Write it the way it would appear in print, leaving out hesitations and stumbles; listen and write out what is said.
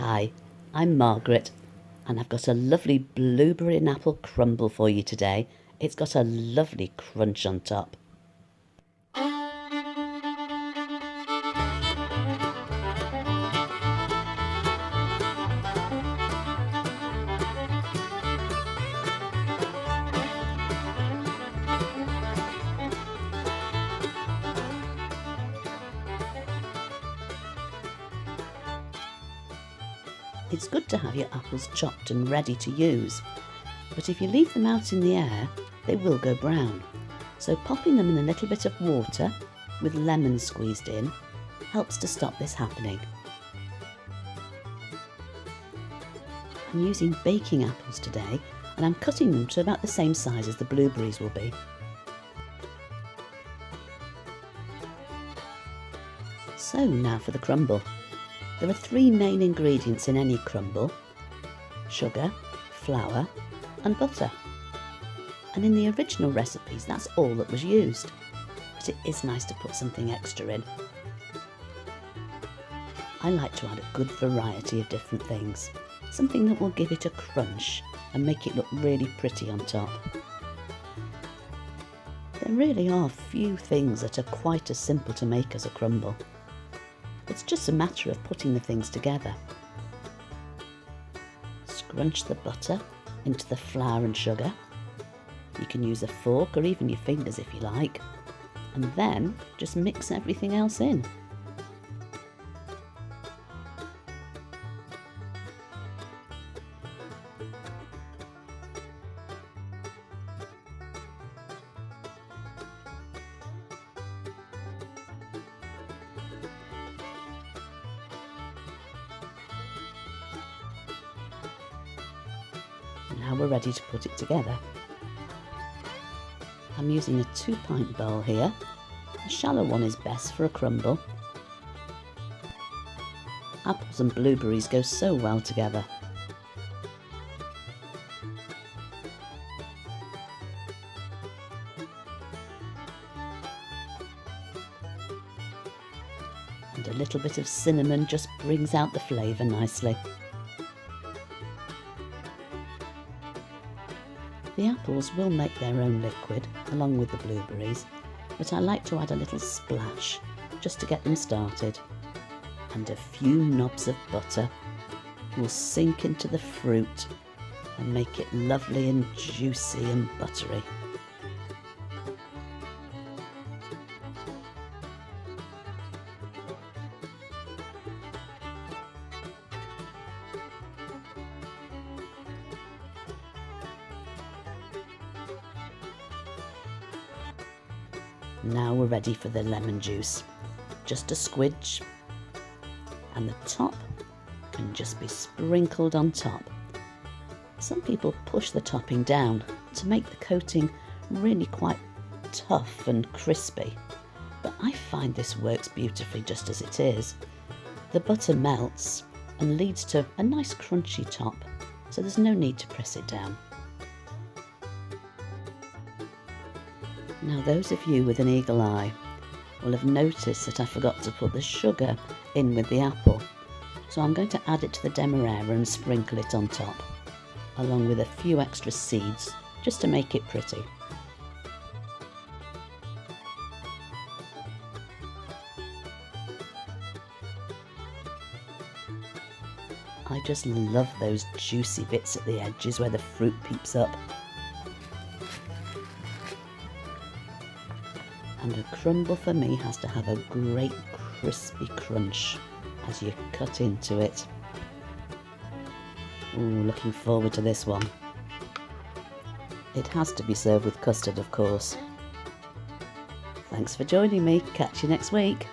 Hi, I'm Margaret, and I've got a lovely blueberry and apple crumble for you today. It's got a lovely crunch on top. It's good to have your apples chopped and ready to use, but if you leave them out in the air, they will go brown. So popping them in a little bit of water with lemon squeezed in helps to stop this happening. I'm using baking apples today, and I'm cutting them to about the same size as the blueberries will be. So now for the crumble. There are three main ingredients in any crumble: sugar, flour and butter. And in the original recipes that's all that was used, but it is nice to put something extra in. I like to add a good variety of different things, something that will give it a crunch and make it look really pretty on top. There really are few things that are quite as simple to make as a crumble. It's just a matter of putting the things together. Scrunch the butter into the flour and sugar. You can use a fork or even your fingers if you like, and then just mix everything else in. Now we're ready to put it together. I'm using a 2-pint bowl here. A shallow one is best for a crumble. Apples and blueberries go so well together. And a little bit of cinnamon just brings out the flavour nicely. The apples will make their own liquid along with the blueberries, but I like to add a little splash just to get them started. And a few knobs of butter will sink into the fruit and make it lovely and juicy and buttery. Now we're ready for the lemon juice. Just a squidge, and the top can just be sprinkled on top. Some people push the topping down to make the coating really quite tough and crispy, but I find this works beautifully just as it is. The butter melts and leads to a nice crunchy top, so there's no need to press it down. Now those of you with an eagle eye will have noticed that I forgot to put the sugar in with the apple, so I'm going to add it to the demerara and sprinkle it on top, along with a few extra seeds just to make it pretty. I just love those juicy bits at the edges where the fruit peeps up. And a crumble for me has to have a great crispy crunch as you cut into it. Ooh, looking forward to this one. It has to be served with custard, of course. Thanks for joining me. Catch you next week.